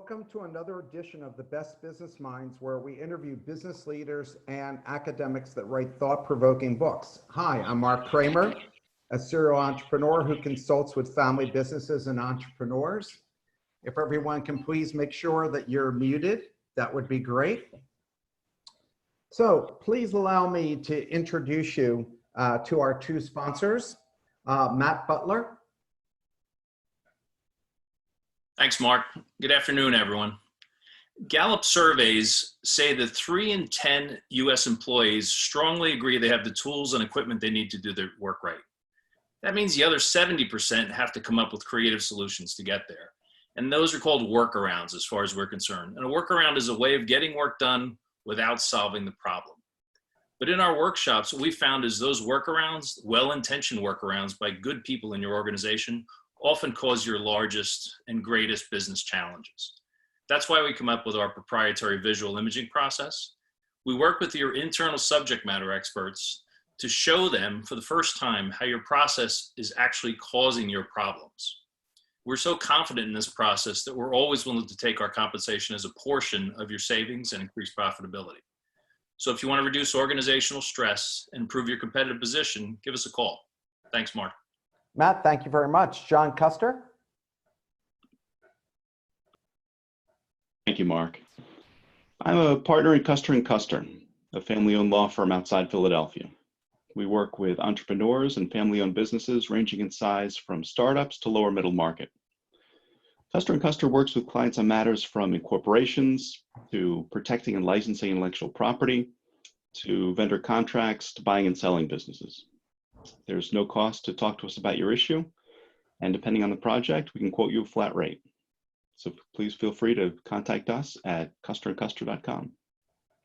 Welcome to another edition of the Best Business Minds, where we interview business leaders and academics that write thought-provoking books. Hi, I'm Marc Kramer, a serial entrepreneur who consults with family businesses and entrepreneurs. If everyone can please make sure that you're muted, that would be great. So please allow me to introduce you to our two sponsors, Matt Butler. Thanks, Mark. Good afternoon, everyone. Gallup surveys say that 3 in 10 U.S. employees strongly agree they have the tools and equipment they need to do their work right. That means the other 70% have to come up with creative solutions to get there. And those are called workarounds as far as we're concerned. And a workaround is a way of getting work done without solving the problem. But in our workshops, what we found is those workarounds, well-intentioned workarounds by good people in your organization, often cause your largest and greatest business challenges. That's why we come up with our proprietary visual imaging process. We work with your internal subject matter experts to show them for the first time how your process is actually causing your problems. We're so confident in this process that we're always willing to take our compensation as a portion of your savings and increase profitability. So if you want to reduce organizational stress and improve your competitive position, give us a call. Thanks, Mark. Matt, thank you very much. John Custer. Thank you, Mark. I'm a partner in Custer & Custer, a family-owned law firm outside Philadelphia. We work with entrepreneurs and family-owned businesses ranging in size from startups to lower middle market. Custer & Custer works with clients on matters from incorporations to protecting and licensing intellectual property to vendor contracts to buying and selling businesses. There's no cost to talk to us about your issue, and depending on the project, we can quote you a flat rate. So please feel free to contact us at custerandcuster.com.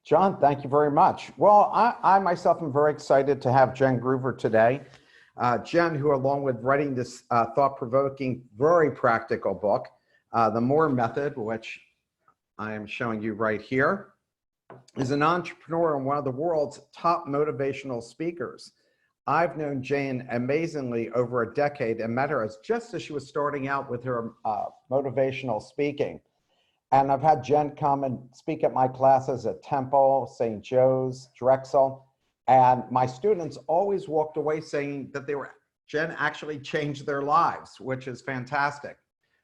John, thank you very much. Well, I myself am very excited to have Jen Groover today. Jen, who along with writing this thought-provoking, very practical book, The More Method, which I am showing you right here, is an entrepreneur and one of the world's top motivational speakers. I've known Jane amazingly over a decade and met her just as she was starting out with her motivational speaking. And I've had Jen come and speak at my classes at Temple, St. Joe's, Drexel. And my students always walked away saying that Jen actually changed their lives, which is fantastic.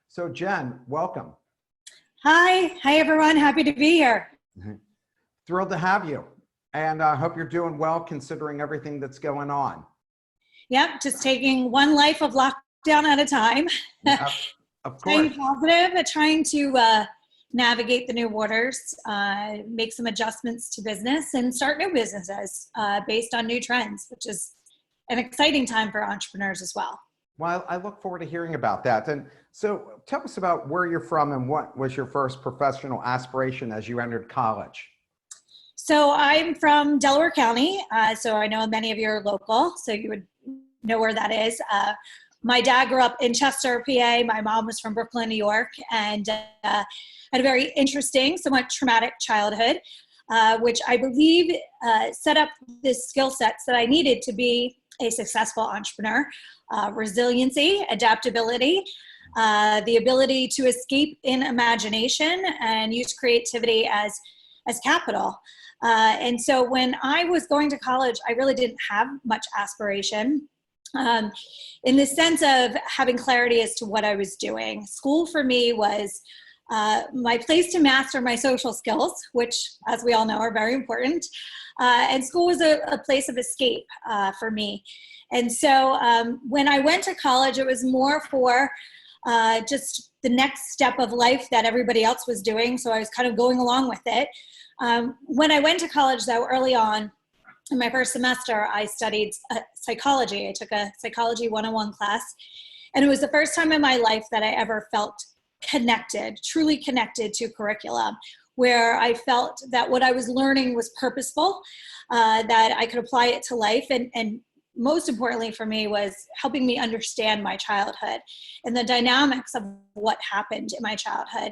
So Jen, welcome. Hi everyone, happy to be here. Thrilled to have you. And I hope you're doing well considering everything that's going on. Yep, just taking one life of lockdown at a time. Yeah, of course. Staying positive, trying to navigate the new waters, make some adjustments to business and start new businesses based on new trends, which is an exciting time for entrepreneurs as well. Well, I look forward to hearing about that. And so tell us about where you're from and what was your first professional aspiration as you entered college? So I'm from Delaware County, so I know many of you are local, so you would know where that is. My dad grew up in Chester, PA. My mom was from Brooklyn, New York, and had a very interesting, somewhat traumatic childhood, which I believe set up the skill sets that I needed to be a successful entrepreneur. Resiliency, adaptability, the ability to escape in imagination and use creativity as capital. And so when I was going to college, I really didn't have much aspiration in the sense of having clarity as to what I was doing. School for me was my place to master my social skills, which, as we all know, are very important. And school was a place of escape for me. And so when I went to college, it was more for just the next step of life that everybody else was doing. So I was kind of going along with it. When I went to college, though, early on, in my first semester, I studied psychology. I took a psychology 101 class, and it was the first time in my life that I ever felt connected, truly connected to curriculum, where I felt that what I was learning was purposeful, that I could apply it to life, and most importantly for me was helping me understand my childhood and the dynamics of what happened in my childhood.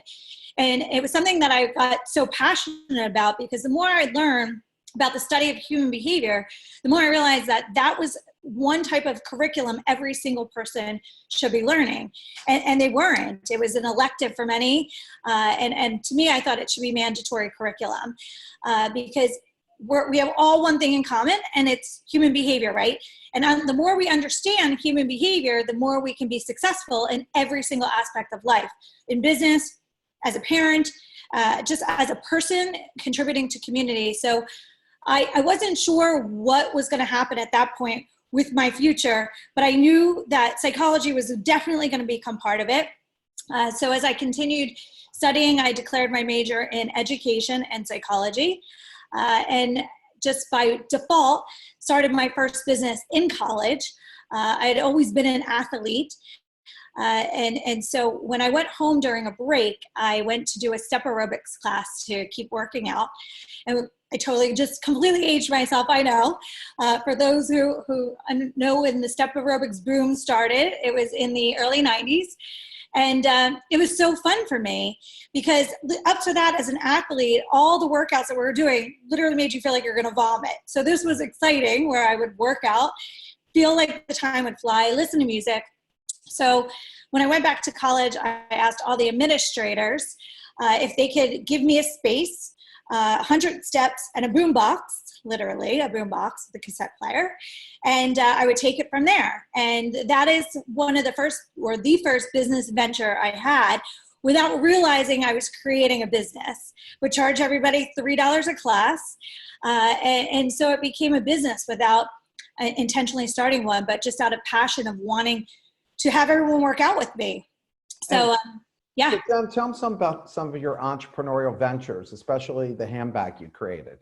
And it was something that I got so passionate about because the more I learned, about the study of human behavior, the more I realized that that was one type of curriculum every single person should be learning. And they weren't. It was an elective for many. And to me, I thought it should be mandatory curriculum because we have all one thing in common, and it's human behavior, right? And the more we understand human behavior, the more we can be successful in every single aspect of life, in business, as a parent, just as a person contributing to community. So I wasn't sure what was going to happen at that point with my future, but I knew that psychology was definitely going to become part of it. So as I continued studying, I declared my major in education and psychology. And just by default, started my first business in college. I had always been an athlete. And so when I went home during a break, I went to do a step aerobics class to keep working out. And I totally just completely aged myself, I know. For those who know when the step aerobics boom started, it was in the early 90s. And it was so fun for me because up to that, as an athlete, all the workouts that we were doing literally made you feel like you're going to vomit. So this was exciting, where I would work out, feel like the time would fly, listen to music. So when I went back to college, I asked all the administrators if they could give me a space, 100 steps, and a boombox, literally a boombox with a cassette player, and I would take it from there. And that is one of the first business venture I had without realizing I was creating a business. Would charge everybody $3 a class, and so it became a business without intentionally starting one, but just out of passion of wanting to have everyone work out with me. So, yeah. So Jen, tell them about some of your entrepreneurial ventures, especially the handbag you created.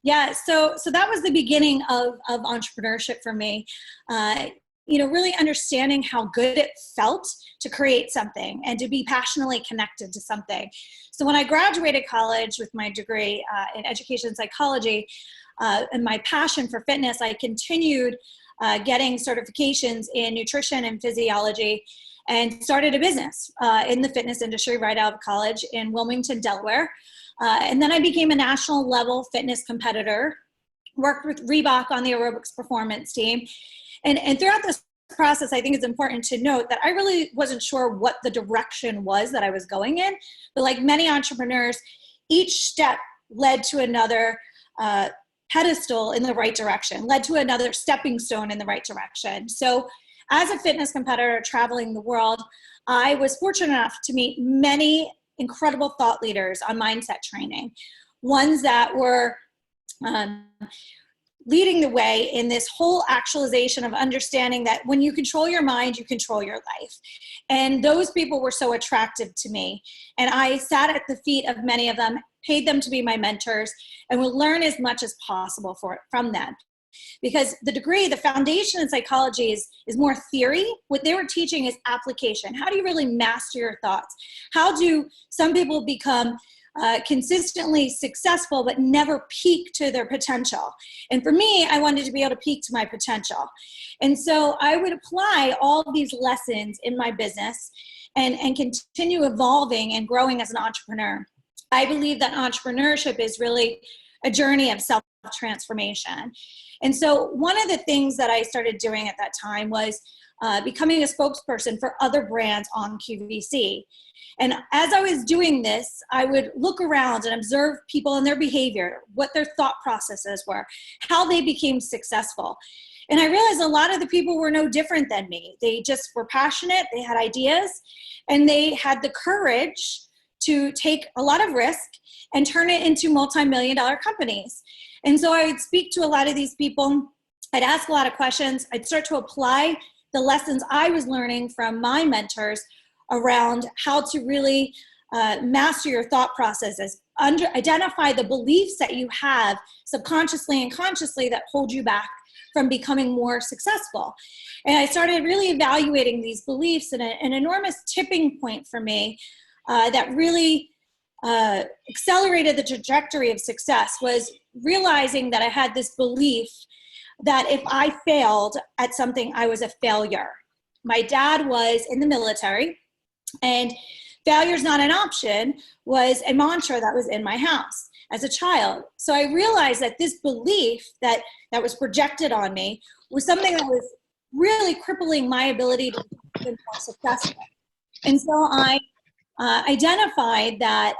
Yeah, so that was the beginning of entrepreneurship for me. Really understanding how good it felt to create something and to be passionately connected to something. So when I graduated college with my degree in education and psychology, and my passion for fitness, I continued getting certifications in nutrition and physiology, and started a business in the fitness industry right out of college in Wilmington, Delaware. And then I became a national level fitness competitor, worked with Reebok on the aerobics performance team. And throughout this process, I think it's important to note that I really wasn't sure what the direction was that I was going in. But like many entrepreneurs, each step led to another pedestal in the right direction, led to another stepping stone in the right direction. So as a fitness competitor traveling the world, I was fortunate enough to meet many incredible thought leaders on mindset training, ones that were leading the way in this whole actualization of understanding that when you control your mind, you control your life. And those people were so attractive to me. And I sat at the feet of many of them, paid them to be my mentors, and would learn as much as possible from them. Because the degree, the foundation in psychology is more theory. What they were teaching is application. How do you really master your thoughts? How do some people become consistently successful but never peak to their potential? And for me, I wanted to be able to peak to my potential. And so I would apply all of these lessons in my business and continue evolving and growing as an entrepreneur. I believe that entrepreneurship is really a journey of self-transformation. And so one of the things that I started doing at that time was becoming a spokesperson for other brands on QVC. And as I was doing this, I would look around and observe people and their behavior, what their thought processes were, how they became successful. And I realized a lot of the people were no different than me. They just were passionate, they had ideas, and they had the courage to take a lot of risk and turn it into multi-million-dollar companies. And so I would speak to a lot of these people. I'd ask a lot of questions. I'd start to apply the lessons I was learning from my mentors around how to really master your thought processes, identify the beliefs that you have subconsciously and consciously that hold you back from becoming more successful. And I started really evaluating these beliefs, and an enormous tipping point for me that really accelerated the trajectory of success was realizing that I had this belief that if I failed at something, I was a failure. My dad was in the military, and failure's not an option was a mantra that was in my house. as a child. So I realized that this belief that was projected on me was something that was really crippling my ability to be more successful. And so I identified that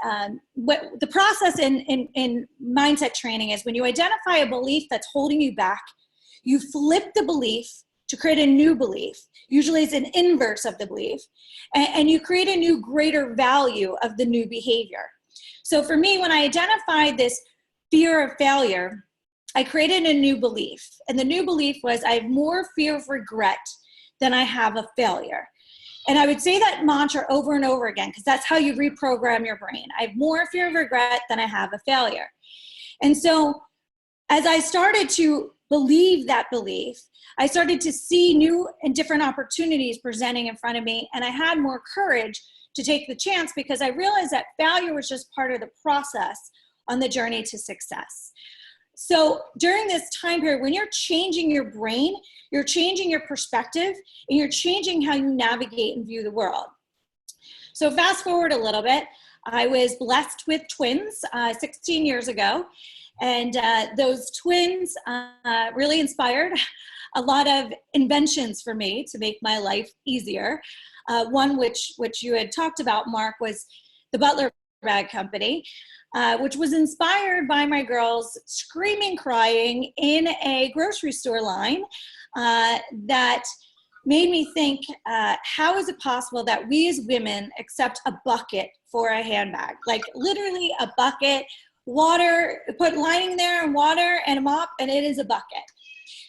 what the process in mindset training is when you identify a belief that's holding you back, you flip the belief to create a new belief. Usually it's an inverse of the belief. And you create a new greater value of the new behavior. So for me, when I identified this fear of failure, I created a new belief. And the new belief was I have more fear of regret than I have of failure. And I would say that mantra over and over again, because that's how you reprogram your brain. I have more fear of regret than I have of failure. And so as I started to believe that belief, I started to see new and different opportunities presenting in front of me. And I had more courage to take the chance because I realized that failure was just part of the process on the journey to success. So during this time period, when you're changing your brain, you're changing your perspective, and you're changing how you navigate and view the world. So fast forward a little bit, I was blessed with twins 16 years ago, and those twins really inspired a lot of inventions for me to make my life easier. One which you had talked about, Mark, was the Butler Bag Company, which was inspired by my girls screaming, crying in a grocery store line that made me think, how is it possible that we as women accept a bucket for a handbag? Like literally a bucket, water, put lining there and water and a mop, and it is a bucket.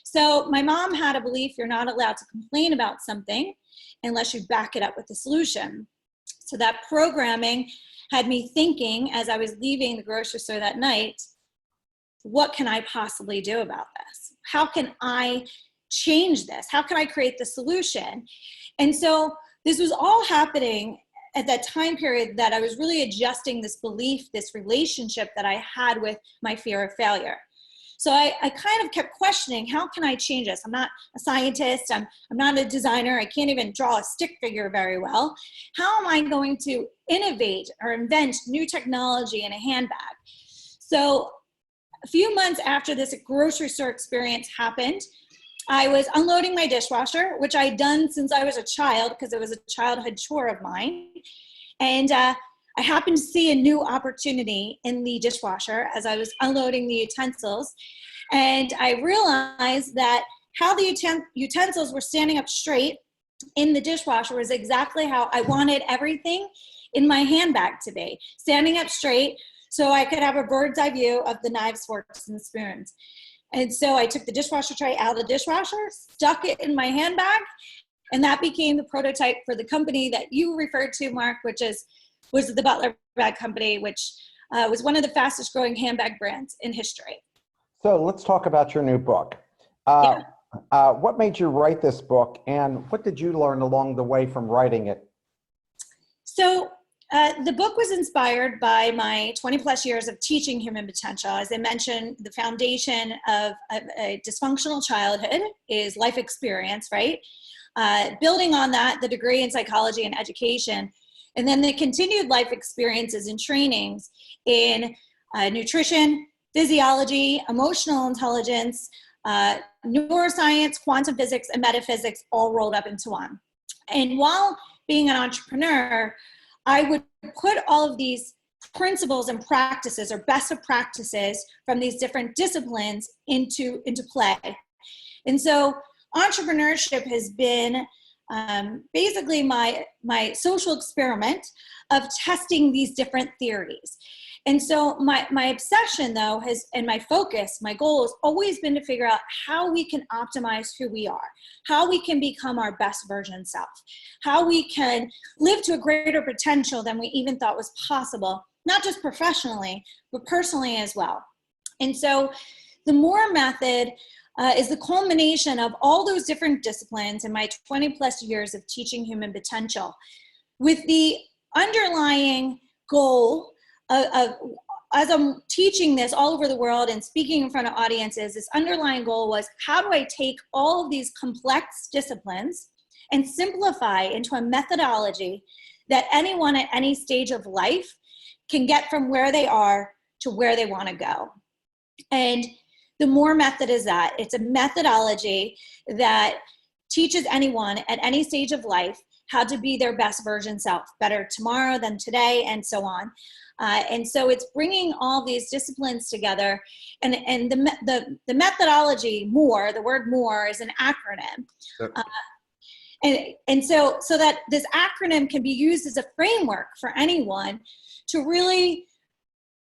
So my mom had a belief you're not allowed to complain about something unless you back it up with a solution. So that programming had me thinking as I was leaving the grocery store that night, what can I possibly do about this? How can I change this? How can I create the solution? And so this was all happening at that time period that I was really adjusting this belief, this relationship that I had with my fear of failure. So I kind of kept questioning, how can I change this? I'm not a scientist. I'm not a designer. I can't even draw a stick figure very well. How am I going to innovate or invent new technology in a handbag? So a few months after this grocery store experience happened, I was unloading my dishwasher, which I'd done since I was a child because it was a childhood chore of mine. And I happened to see a new opportunity in the dishwasher as I was unloading the utensils. And I realized that how the utensils were standing up straight in the dishwasher was exactly how I wanted everything in my handbag to be, standing up straight so I could have a bird's eye view of the knives, forks, and spoons. And so I took the dishwasher tray out of the dishwasher, stuck it in my handbag, and that became the prototype for the company that you referred to, Mark, was the Butler Bag Company, which was one of the fastest growing handbag brands in history. So let's talk about your new book. What made you write this book, and what did you learn along the way from writing it? So the book was inspired by my 20 plus years of teaching human potential. As I mentioned, the foundation of a dysfunctional childhood is life experience, right? Building on that, the degree in psychology and education, and then the continued life experiences and trainings in nutrition, physiology, emotional intelligence, neuroscience, quantum physics, and metaphysics all rolled up into one. And while being an entrepreneur, I would put all of these principles and practices or best of practices from these different disciplines into play. And so entrepreneurship has been basically my social experiment of testing these different theories. And so my obsession though and my focus, my goal has always been to figure out how we can optimize who we are, how we can become our best version self, how we can live to a greater potential than we even thought was possible, not just professionally, but personally as well. And so the MORE method is the culmination of all those different disciplines in my 20 plus years of teaching human potential, with the underlying goal of as I'm teaching this all over the world and speaking in front of audiences, this underlying goal was, how do I take all of these complex disciplines and simplify into a methodology that anyone at any stage of life can get from where they are to where they want to go. And the MORE method is that. It's a methodology that teaches anyone at any stage of life how to be their best version self, better tomorrow than today, and so on. And so it's bringing all these disciplines together. And the methodology, MORE, the word MORE is an acronym. Yep. And so that this acronym can be used as a framework for anyone to really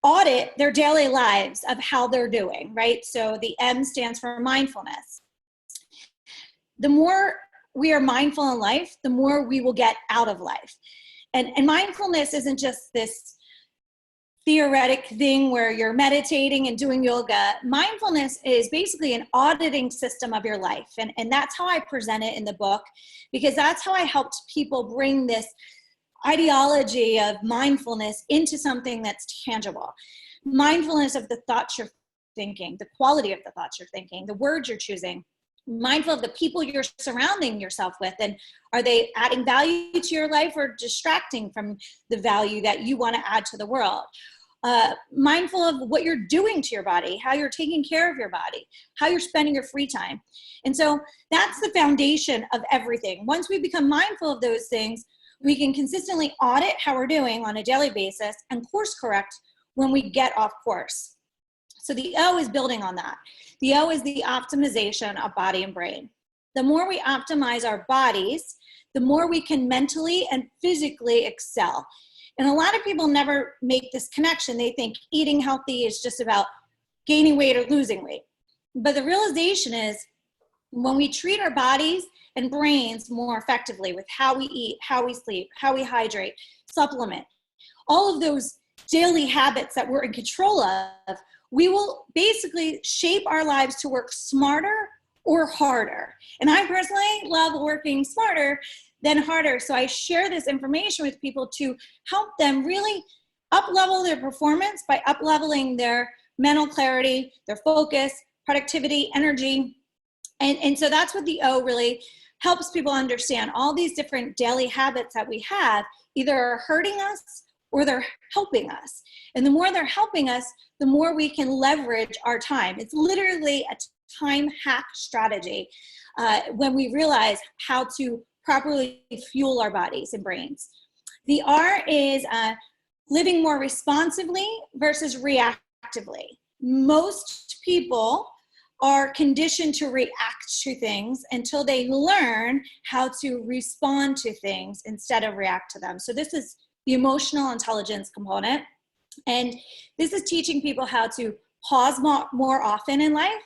audit their daily lives of how they're doing, right? So the M stands for mindfulness. The more we are mindful in life, the more we will get out of life. And mindfulness isn't just this theoretic thing where you're meditating and doing yoga. Mindfulness is basically an auditing system of your life. And that's how I present it in the book, because that's how I helped people bring this ideology of mindfulness into something that's tangible. Mindfulness of the thoughts you're thinking, the quality of the thoughts you're thinking, the words you're choosing. Mindful of the people you're surrounding yourself with, and are they adding value to your life or distracting from the value that you want to add to the world? Mindful of what you're doing to your body, how you're taking care of your body, how you're spending your free time. And so that's the foundation of everything. Once we become mindful of those things, we can consistently audit how we're doing on a daily basis and course correct when we get off course. So the O is building on that. The O is the optimization of body and brain. The more we optimize our bodies, the more we can mentally and physically excel. And a lot of people never make this connection. They think eating healthy is just about gaining weight or losing weight. But the realization is when we treat our bodies and brains more effectively with how we eat, how we sleep, how we hydrate, supplement, all of those daily habits that we're in control of, we will basically shape our lives to work smarter or harder. And I personally love working smarter than harder. So I share this information with people to help them really up-level their performance by up-leveling their mental clarity, their focus, productivity, energy. And so that's what the O really helps people understand. All these different daily habits that we have either are hurting us or they're helping us. And the more they're helping us, the more we can leverage our time. It's literally a time hack strategy when we realize how to properly fuel our bodies and brains. The R is living more responsively versus reactively. Most people are conditioned to react to things until they learn how to respond to things instead of react to them. So this is the emotional intelligence component. And this is teaching people how to pause more often in life,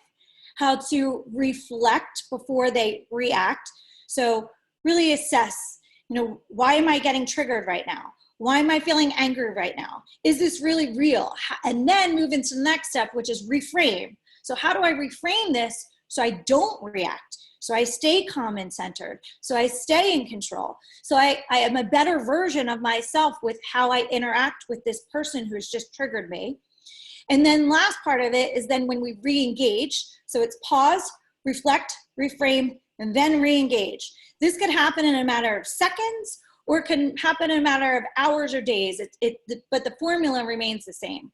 how to reflect before they react. So really assess, why am I getting triggered right now? Why am I feeling angry right now? Is this really real? And then move into the next step, which is reframe. So how do I reframe this so I don't react? So I stay calm and centered. So I stay in control. So I am a better version of myself with how I interact with this person who's just triggered me. And then last part of it is then when we re-engage. So it's pause, reflect, reframe, and then re-engage. This could happen in a matter of seconds, or it can happen in a matter of hours or days. But the formula remains the same.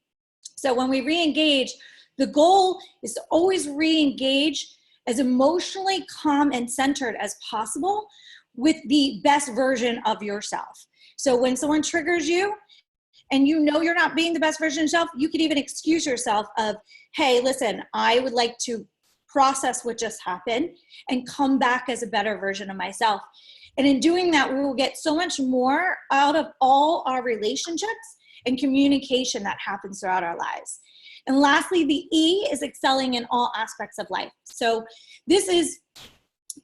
So when we re-engage, the goal is to always re-engage as emotionally calm and centered as possible with the best version of yourself. So when someone triggers you and you're not being the best version of yourself, you could even excuse yourself of, hey, listen, I would like to process what just happened and come back as a better version of myself. And in doing that, we will get so much more out of all our relationships and communication that happens throughout our lives. And lastly, the E is excelling in all aspects of life. So this is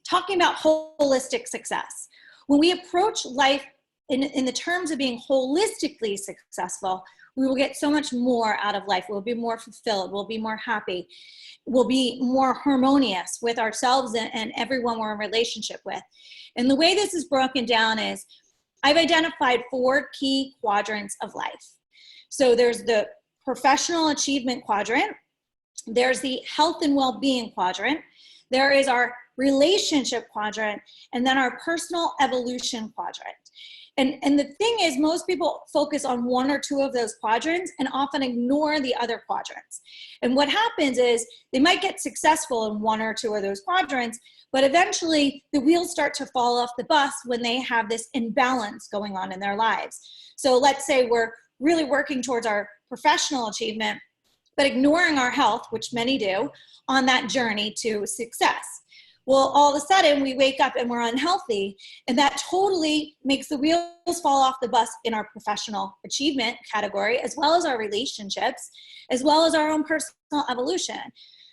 talking about holistic success. When we approach life in the terms of being holistically successful, we will get so much more out of life. We'll be more fulfilled. We'll be more happy. We'll be more harmonious with ourselves and everyone we're in relationship with. And the way this is broken down is I've identified 4 key quadrants of life. So there's the professional achievement quadrant. There's the health and well-being quadrant. There is our relationship quadrant, and then our personal evolution quadrant. And the thing is, most people focus on one or two of those quadrants and often ignore the other quadrants. And what happens is they might get successful in one or two of those quadrants, but eventually the wheels start to fall off the bus when they have this imbalance going on in their lives. So let's say we're really working towards our professional achievement, but ignoring our health, which many do, on that journey to success. Well, all of a sudden we wake up and we're unhealthy, and that totally makes the wheels fall off the bus in our professional achievement category, as well as our relationships, as well as our own personal evolution.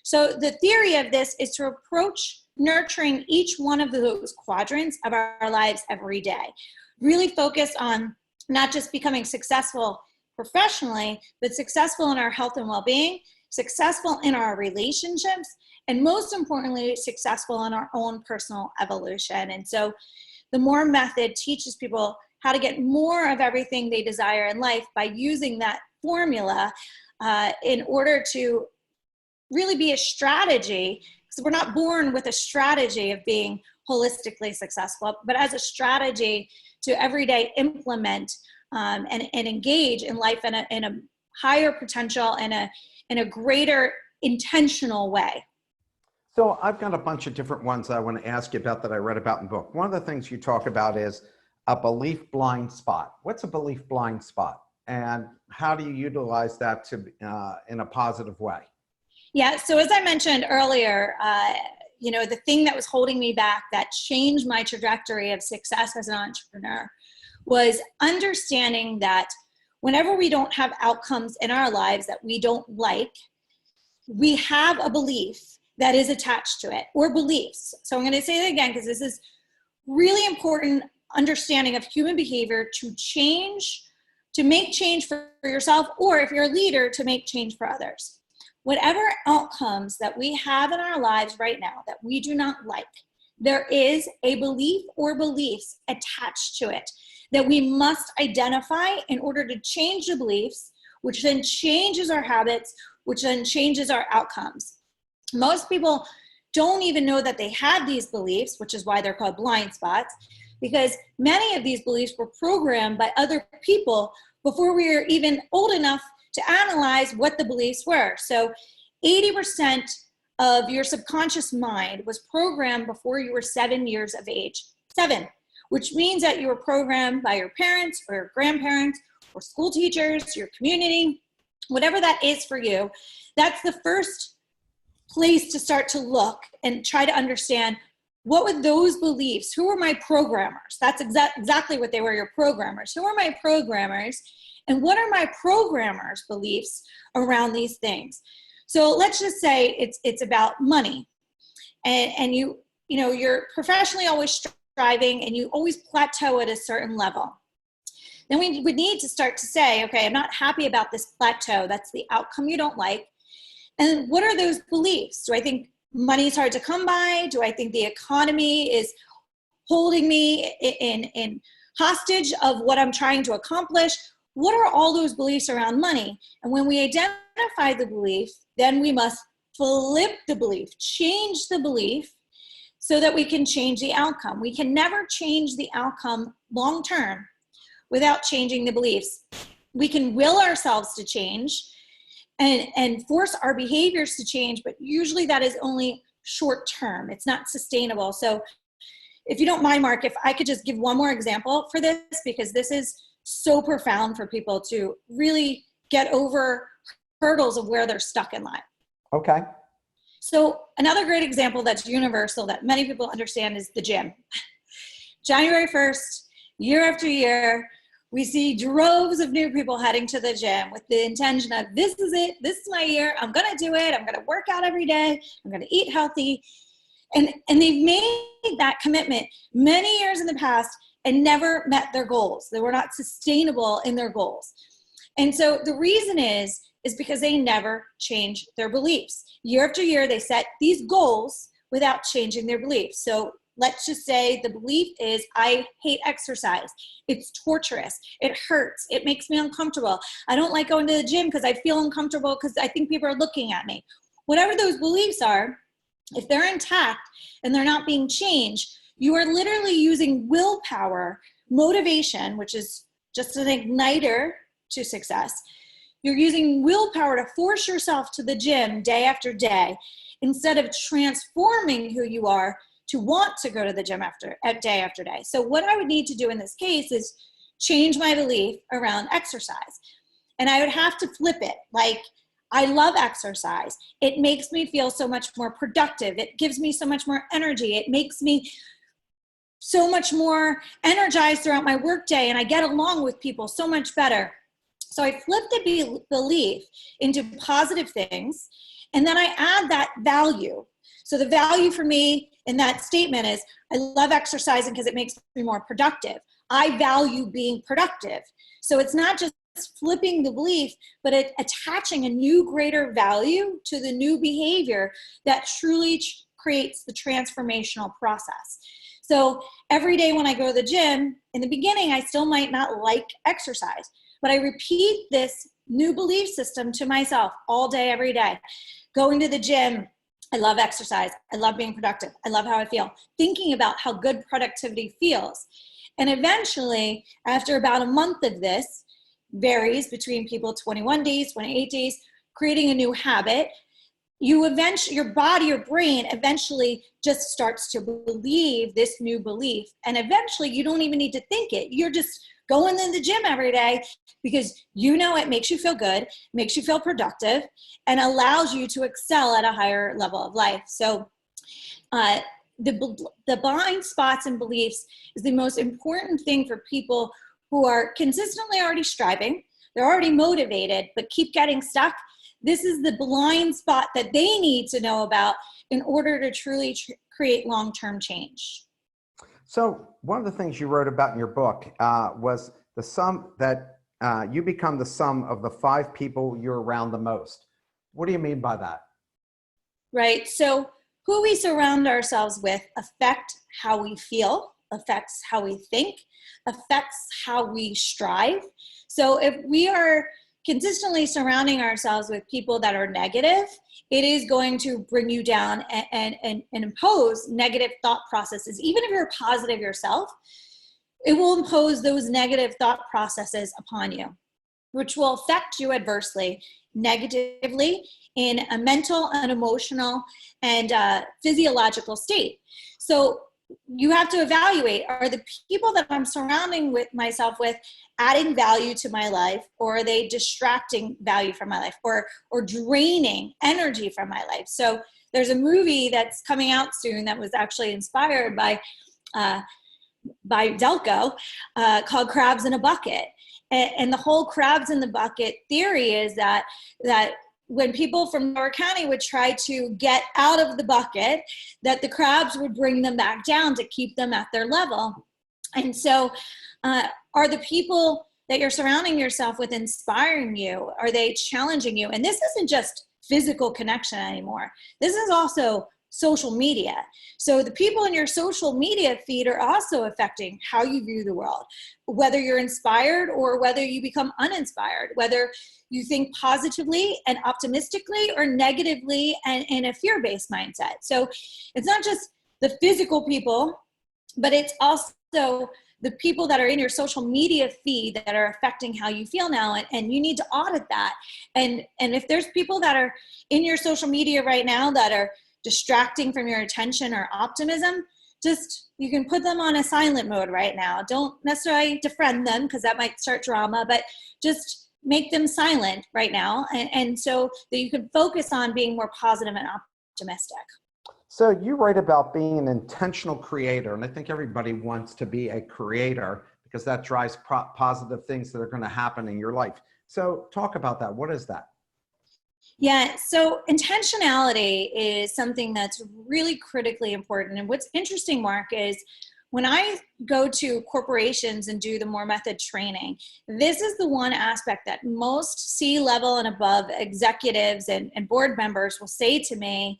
So the theory of this is to approach nurturing each one of those quadrants of our lives every day. Really focus on not just becoming successful professionally, but successful in our health and well-being, successful in our relationships, and most importantly, successful in our own personal evolution. And so the MORE method teaches people how to get more of everything they desire in life by using that formula in order to really be a strategy, because we're not born with a strategy of being holistically successful, but as a strategy to every day implement and engage in life in a higher potential and in a greater intentional way. So I've got a bunch of different ones I want to ask you about that I read about in the book. One of the things you talk about is a belief blind spot. What's a belief blind spot? And how do you utilize that to in a positive way? Yeah, so as I mentioned earlier, the thing that was holding me back that changed my trajectory of success as an entrepreneur was understanding that whenever we don't have outcomes in our lives that we don't like, we have a belief that is attached to it, or beliefs. So I'm going to say that again, because this is really important understanding of human behavior to change, to make change for yourself, or if you're a leader, to make change for others. Whatever outcomes that we have in our lives right now that we do not like, there is a belief or beliefs attached to it that we must identify in order to change the beliefs, which then changes our habits, which then changes our outcomes. Most people don't even know that they have these beliefs, which is why they're called blind spots, because many of these beliefs were programmed by other people before we were even old enough to analyze what the beliefs were. So 80% of your subconscious mind was programmed before you were 7 years of age. 7, which means that you were programmed by your parents or your grandparents or school teachers, your community, whatever that is for you. That's the first place to start to look and try to understand what were those beliefs? Who were my programmers? That's exactly what they were, your programmers. Who are my programmers? And what are my programmers' beliefs around these things? So let's just say it's about money, and you're professionally always striving, and you always plateau at a certain level. Then we would need to start to say, okay, I'm not happy about this plateau. That's the outcome you don't like. And what are those beliefs? Do I think money is hard to come by? Do I think the economy is holding me in hostage of what I'm trying to accomplish? What are all those beliefs around money? And when we identify the belief, then we must flip the belief, change the belief so that we can change the outcome. We can never change the outcome long term without changing the beliefs. We can will ourselves to change and force our behaviors to change, but usually that is only short term. It's not sustainable. So if you don't mind, Mark, if I could just give one more example for this, because this is so profound for people to really get over hurdles of where they're stuck in life. Okay. So another great example that's universal that many people understand is the gym. January 1st, year after year, we see droves of new people heading to the gym with the intention of, this is it, this is my year, I'm gonna do it, I'm gonna work out every day, I'm gonna eat healthy. And they've made that commitment many years in the past and never met their goals. They were not sustainable in their goals. And so the reason is because they never changed their beliefs. Year after year, they set these goals without changing their beliefs. So let's just say the belief is, I hate exercise. It's torturous. It hurts. It makes me uncomfortable. I don't like going to the gym because I feel uncomfortable because I think people are looking at me. Whatever those beliefs are, if they're intact and they're not being changed, you are literally using willpower motivation, which is just an igniter to success. You're using willpower to force yourself to the gym day after day instead of transforming who you are to want to go to the gym day after day. So what I would need to do in this case is change my belief around exercise. And I would have to flip it. Like, I love exercise. It makes me feel so much more productive. It gives me so much more energy. It makes me so much more energized throughout my workday, and I get along with people so much better. So I flip the belief into positive things, and then I add that value. So the value for me in that statement is, I love exercising because it makes me more productive. I value being productive. So it's not just flipping the belief, but attaching a new greater value to the new behavior that truly creates the transformational process. So every day when I go to the gym, in the beginning, I still might not like exercise, but I repeat this new belief system to myself all day, every day. Going to the gym, I love exercise. I love being productive. I love how I feel. Thinking about how good productivity feels. And eventually, after about a month of this, varies between people, 21 days, 28 days, creating a new habit, your body, your brain eventually just starts to believe this new belief. And eventually you don't even need to think it. You're just going to the gym every day because you know it makes you feel good, makes you feel productive, and allows you to excel at a higher level of life. So the blind spots and beliefs is the most important thing for people who are consistently already striving. They're already motivated, but keep getting stuck. This is the blind spot that they need to know about in order to truly create long-term change. So one of the things you wrote about in your book was the sum that you become the sum of the 5 people you're around the most. What do you mean by that? Right. So who we surround ourselves with affect how we feel, affects how we think, affects how we strive. So if we are consistently surrounding ourselves with people that are negative, it is going to bring you down and impose negative thought processes. Even if you're positive yourself, it will impose those negative thought processes upon you, which will affect you adversely, negatively, in a mental and emotional and physiological state. So you have to evaluate, are the people that I'm surrounding myself with adding value to my life, or are they distracting value from my life, or draining energy from my life? So there's a movie that's coming out soon that was actually inspired by Delco called Crabs in a Bucket. And the whole crabs in the bucket theory is that when people from Delaware County would try to get out of the bucket, that the crabs would bring them back down to keep them at their level. And so are the people that you're surrounding yourself with inspiring you? Are they challenging you? And this isn't just physical connection anymore. This is also social media. So the people in your social media feed are also affecting how you view the world, whether you're inspired or whether you become uninspired, whether you think positively and optimistically or negatively and in a fear-based mindset. So it's not just the physical people, but it's also the people that are in your social media feed that are affecting how you feel now, and you need to audit that. And if there's people that are in your social media right now that are distracting from your attention or optimism, just, you can put them on a silent mode right now. Don't necessarily defriend them because that might start drama, but just make them silent right now. And so that you can focus on being more positive and optimistic. So you write about being an intentional creator, and I think everybody wants to be a creator because that drives positive things that are going to happen in your life. So talk about that. What is that? Yeah, so intentionality is something that's really critically important. And what's interesting, Mark, is when I go to corporations and do the More Method training, this is the one aspect that most C-level and above executives and board members will say to me,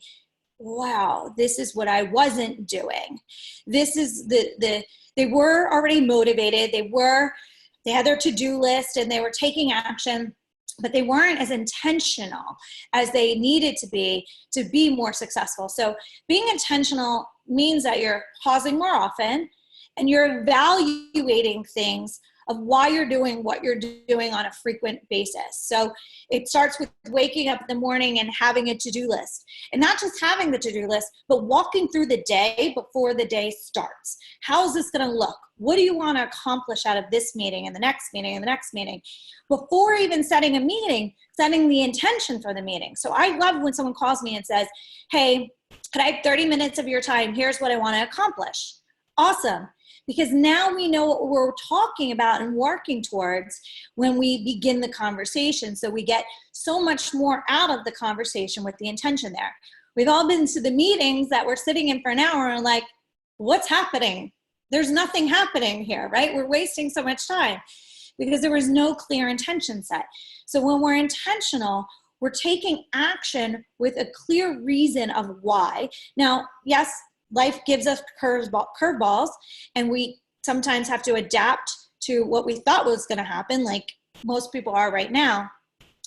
wow, this is what I wasn't doing. This is they were already motivated. They had their to-do list and they were taking action, but they weren't as intentional as they needed to be more successful. So being intentional means that you're pausing more often and you're evaluating things of why you're doing what you're doing on a frequent basis. So it starts with waking up in the morning and having a to-do list. And not just having the to-do list, but walking through the day before the day starts. How is this going to look? What do you want to accomplish out of this meeting and the next meeting and the next meeting? Before even setting a meeting, setting the intention for the meeting. So I love when someone calls me and says, hey, could I have 30 minutes of your time? Here's what I want to accomplish. Awesome. Because now we know what we're talking about and working towards when we begin the conversation. So we get so much more out of the conversation with the intention there. We've all been to the meetings that we're sitting in for an hour and like, what's happening? There's nothing happening here, right? We're wasting so much time because there was no clear intention set. So when we're intentional, we're taking action with a clear reason of why. Now, yes, life gives us curveballs, and we sometimes have to adapt to what we thought was going to happen, like most people are right now.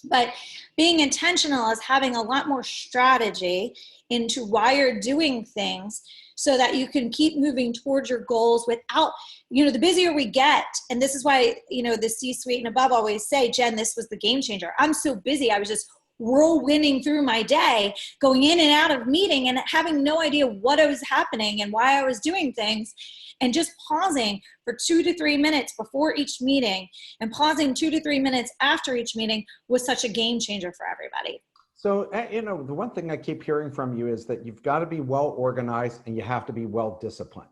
But being intentional is having a lot more strategy into why you're doing things so that you can keep moving towards your goals without, the busier we get. And this is why, the C-suite and above always say, Jen, this was the game changer. I'm so busy. I was just whirlwinding through my day, going in and out of meeting and having no idea what was happening and why I was doing things, and just pausing for 2 to 3 minutes before each meeting and pausing 2 to 3 minutes after each meeting was such a game changer for everybody. So, the one thing I keep hearing from you is that you've got to be well organized and you have to be well disciplined.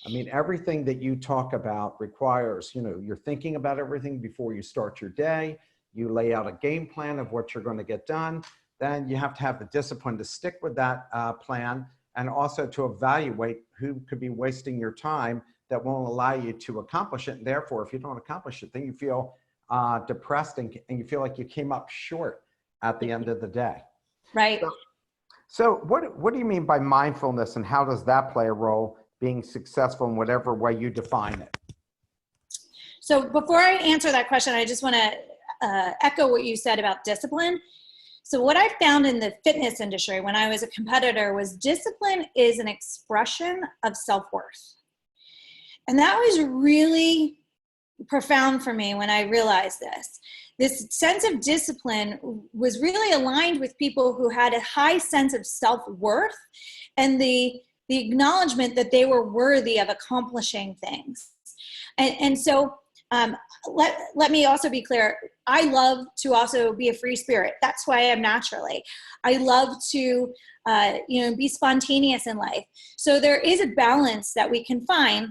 I mean, everything that you talk about requires, you're thinking about everything before you start your day. You lay out a game plan of what you're going to get done. Then you have to have the discipline to stick with that plan, and also to evaluate who could be wasting your time that won't allow you to accomplish it. And therefore, if you don't accomplish it, then you feel depressed and you feel like you came up short at the end of the day. Right. So what do you mean by mindfulness, and how does that play a role being successful in whatever way you define it? So before I answer that question, I just want to echo what you said about discipline. So what I found in the fitness industry when I was a competitor was discipline is an expression of self-worth. And that was really profound for me when I realized this. This sense of discipline was really aligned with people who had a high sense of self-worth and the acknowledgement that they were worthy of accomplishing things. And so let me also be clear. I love to also be a free spirit. That's who I am naturally. I love to, be spontaneous in life. So there is a balance that we can find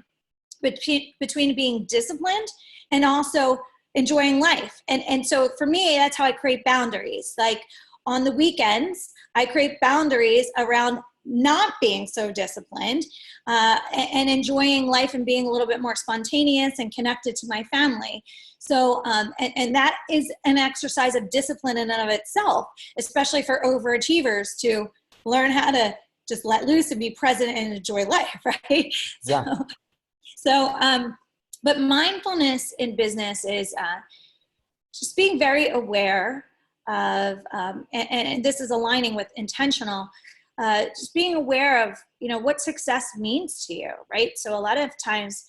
between being disciplined and also enjoying life. And so for me, that's how I create boundaries. Like on the weekends, I create boundaries around not being so disciplined and enjoying life and being a little bit more spontaneous and connected to my family. So, and that is an exercise of discipline in and of itself, especially for overachievers to learn how to just let loose and be present and enjoy life, right? Yeah. But mindfulness in business is just being very aware of, and this is aligning with intentional, just being aware of, what success means to you, right? So a lot of times,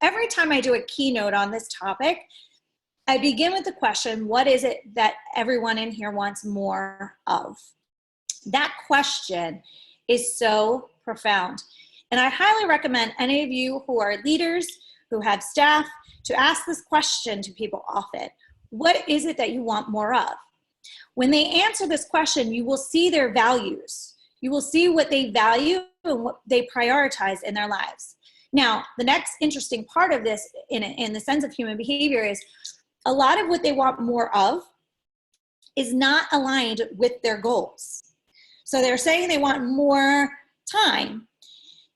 every time I do a keynote on this topic, I begin with the question, what is it that everyone in here wants more of? That question is so profound. And I highly recommend any of you who are leaders, who have staff, to ask this question to people often. What is it that you want more of? When they answer this question, you will see their values. You will see what they value and what they prioritize in their lives. Now, the next interesting part of this in the sense of human behavior is a lot of what they want more of is not aligned with their goals. So they're saying they want more time,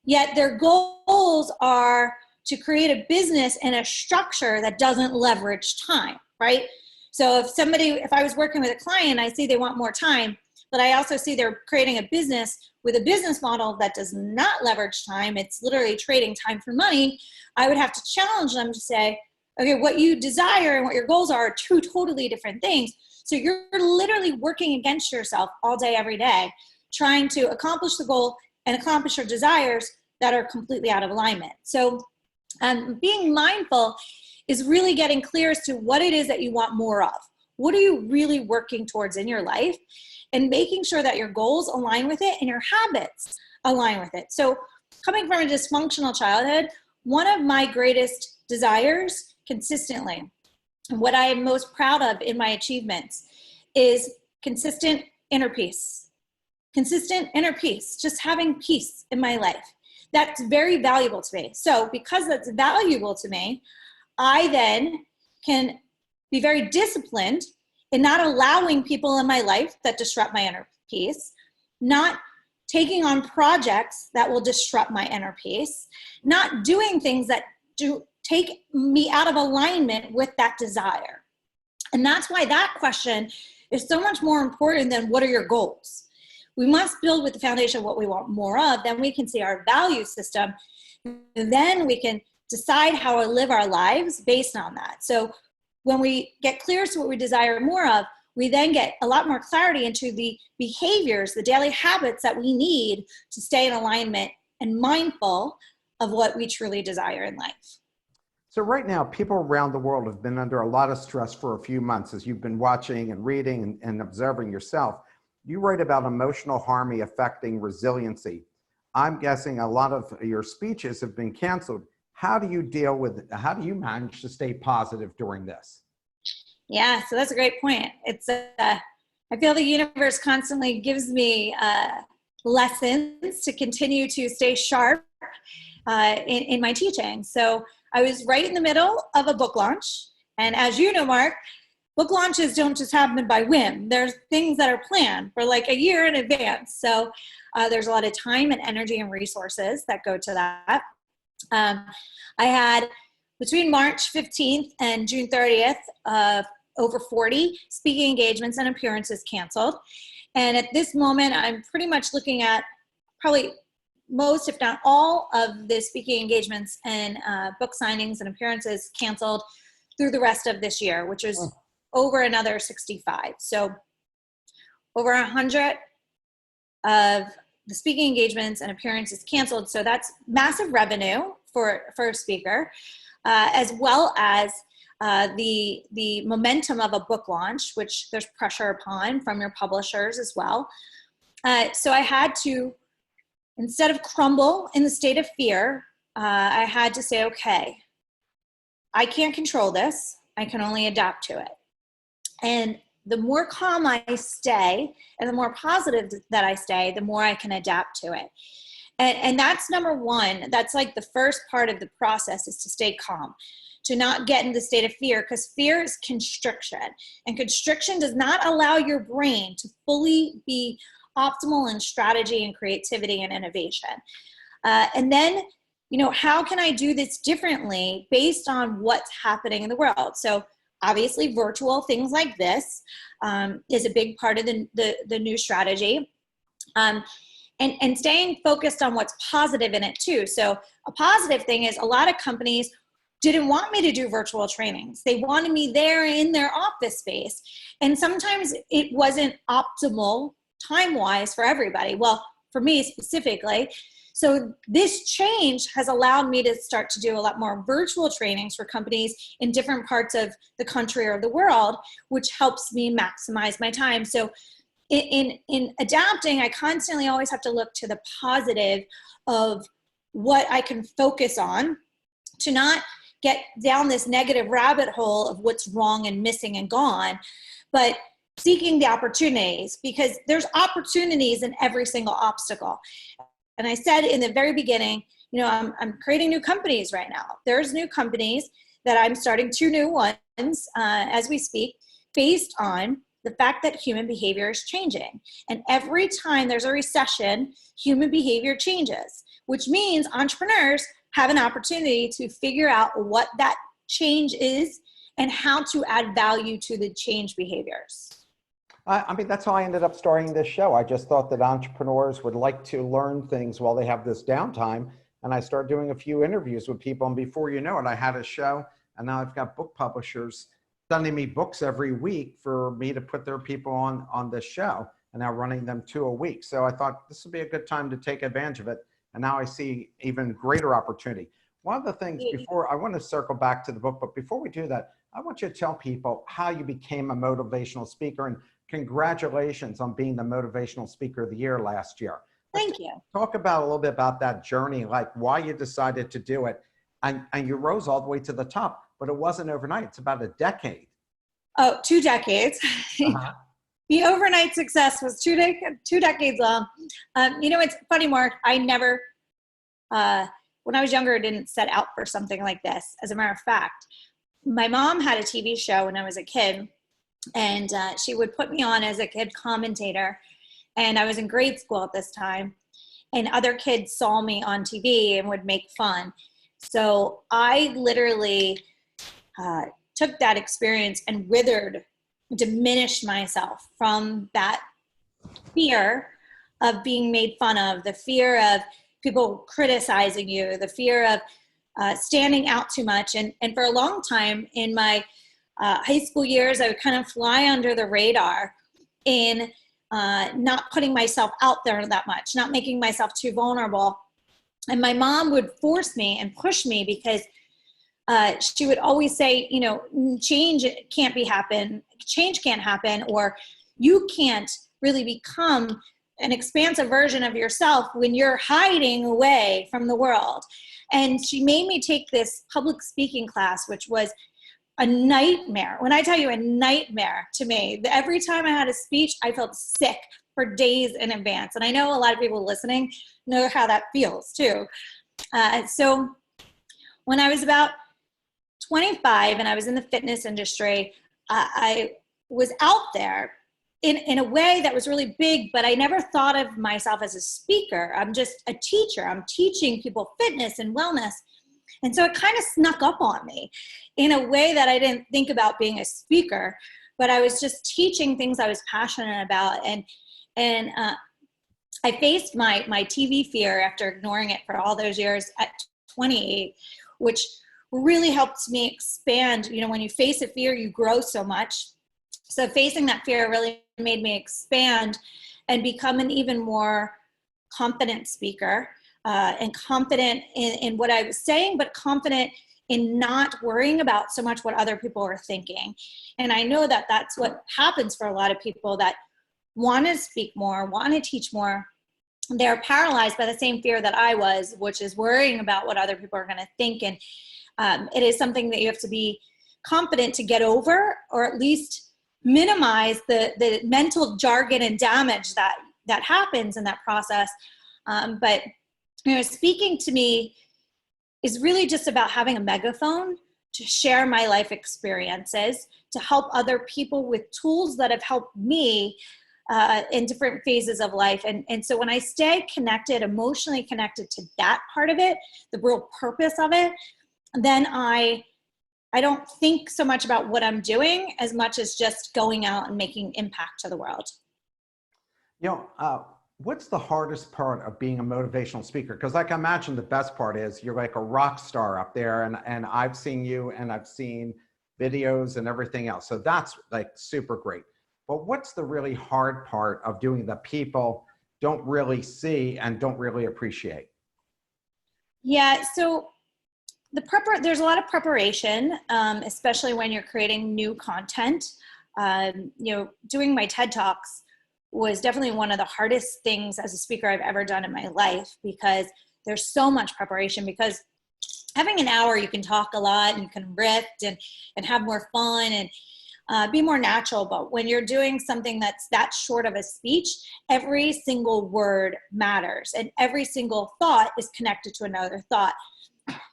yet their goals are to create a business and a structure that doesn't leverage time, right? So if I was working with a client, I see they want more time, but I also see they're creating a business with a business model that does not leverage time. It's literally trading time for money. I would have to challenge them to say, okay, what you desire and what your goals are two totally different things. So you're literally working against yourself all day, every day, trying to accomplish the goal and accomplish your desires that are completely out of alignment. So Being mindful is really getting clear as to what it is that you want more of. What are you really working towards in your life? And making sure that your goals align with it and your habits align with it. So coming from a dysfunctional childhood, one of my greatest desires consistently, and what I am most proud of in my achievements, is consistent inner peace. Consistent inner peace, just having peace in my life. That's very valuable to me. So because that's valuable to me, I then can be very disciplined in not allowing people in my life that disrupt my inner peace, not taking on projects that will disrupt my inner peace, not doing things that do take me out of alignment with that desire. And that's why that question is so much more important than what are your goals. We must build with the foundation of what we want more of, then we can see our value system, and then we can decide how to live our lives based on that. So when we get clear as to what we desire more of, we then get a lot more clarity into the behaviors, the daily habits that we need to stay in alignment and mindful of what we truly desire in life. So right now, people around the world have been under a lot of stress for a few months, as you've been watching and reading and observing yourself. You write about emotional harmony affecting resiliency. I'm guessing a lot of your speeches have been canceled. How do you manage to stay positive during this? Yeah, so that's a great point. I feel the universe constantly gives me lessons to continue to stay sharp in my teaching. So I was right in the middle of a book launch. And as you know, Mark, book launches don't just happen by whim. There's things that are planned for like a year in advance. So there's a lot of time and energy and resources that go to that. I had, between March 15th and June 30th, over 40 speaking engagements and appearances canceled. And at this moment, I'm pretty much looking at probably most, if not all, of the speaking engagements and book signings and appearances canceled through the rest of this year, which is over another 65. So over 100 of the speaking engagements and appearances canceled. So that's massive revenue for a speaker, as well as the momentum of a book launch, which there's pressure upon from your publishers as well. So I had to, instead of crumble in the state of fear, I had to say, okay, I can't control this. I can only adapt to it. And the more calm I stay and the more positive that I stay, the more I can adapt to it. And that's number one. That's like the first part of the process, is to stay calm, to not get in the state of fear, because fear is constriction. And constriction does not allow your brain to fully be optimal in strategy and creativity and innovation. And then, how can I do this differently based on what's happening in the world? So obviously virtual things like this is a big part of the new strategy. And staying focused on what's positive in it too. So a positive thing is a lot of companies didn't want me to do virtual trainings. They wanted me there in their office space. And sometimes it wasn't optimal time-wise for everybody. Well, for me specifically. So this change has allowed me to start to do a lot more virtual trainings for companies in different parts of the country or the world, which helps me maximize my time. So in adapting, I constantly always have to look to the positive of what I can focus on, to not get down this negative rabbit hole of what's wrong and missing and gone, but seeking the opportunities, because there's opportunities in every single obstacle. And I said in the very beginning, I'm creating new companies right now. There's new companies that I'm starting, 2 new ones as we speak, based on the fact that human behavior is changing. And every time there's a recession, human behavior changes, which means entrepreneurs have an opportunity to figure out what that change is and how to add value to the change behaviors. I mean, that's how I ended up starting this show. I just thought that entrepreneurs would like to learn things while they have this downtime. And I started doing a few interviews with people. And before you know it, I had a show. And now I've got book publishers sending me books every week for me to put their people on this show, and now running them 2 a week. So I thought this would be a good time to take advantage of it. And now I see even greater opportunity. One of the things before, I want to circle back to the book, but before we do that, I want you to tell people how you became a motivational speaker, and congratulations on being the Motivational Speaker of the Year last year. Thank you. Talk about a little bit about that journey, like why you decided to do it, and you rose all the way to the top, but it wasn't overnight. It's about a decade. Oh, 2 decades. Uh-huh. The overnight success was 2 decades long. It's funny, Mark, I never, when I was younger, didn't set out for something like this. As a matter of fact, my mom had a TV show when I was a kid, and she would put me on as a kid commentator. And I was in grade school at this time, and other kids saw me on TV and would make fun. So I literally took that experience and diminished myself from that fear of being made fun of, the fear of people criticizing you, the fear of standing out too much. And for a long time in my high school years, I would kind of fly under the radar in not putting myself out there that much, not making myself too vulnerable. And my mom would force me and push me because she would always say, change can't happen, or you can't really become an expansive version of yourself when you're hiding away from the world. And she made me take this public speaking class, which was a nightmare. When I tell you a nightmare to me, every time I had a speech, I felt sick for days in advance. And I know a lot of people listening know how that feels too. So when I was about 25 and I was in the fitness industry, I was out there in a way that was really big, but I never thought of myself as a speaker. I'm just a teacher. I'm teaching people fitness and wellness. And so it kind of snuck up on me in a way that I didn't think about being a speaker, but I was just teaching things I was passionate about. And I faced my TV fear after ignoring it for all those years at 28, which really helped me expand. When you face a fear, you grow so much. So facing that fear really made me expand and become an even more confident speaker, and confident in what I was saying, but confident in not worrying about so much what other people are thinking. And I know that that's what happens for a lot of people that want to speak more, want to teach more. They're paralyzed by the same fear that I was, which is worrying about what other people are going to think. And it is something that you have to be confident to get over, or at least minimize the mental jargon and damage that happens in that process. But speaking to me is really just about having a megaphone to share my life experiences, to help other people with tools that have helped me in different phases of life. And so when I stay connected, emotionally connected to that part of it, the real purpose of it, then I don't think so much about what I'm doing as much as just going out and making impact to the world. What's the hardest part of being a motivational speaker? Because I imagine the best part is you're like a rock star up there, and I've seen you and I've seen videos and everything else. So that's like super great. But what's the really hard part of doing that people don't really see and don't really appreciate? Yeah, so there's a lot of preparation, especially when you're creating new content. Doing my TED Talks was definitely one of the hardest things as a speaker I've ever done in my life, because there's so much preparation. Because having an hour, you can talk a lot and you can riff and have more fun and be more natural. But when you're doing something that's that short of a speech, every single word matters and every single thought is connected to another thought.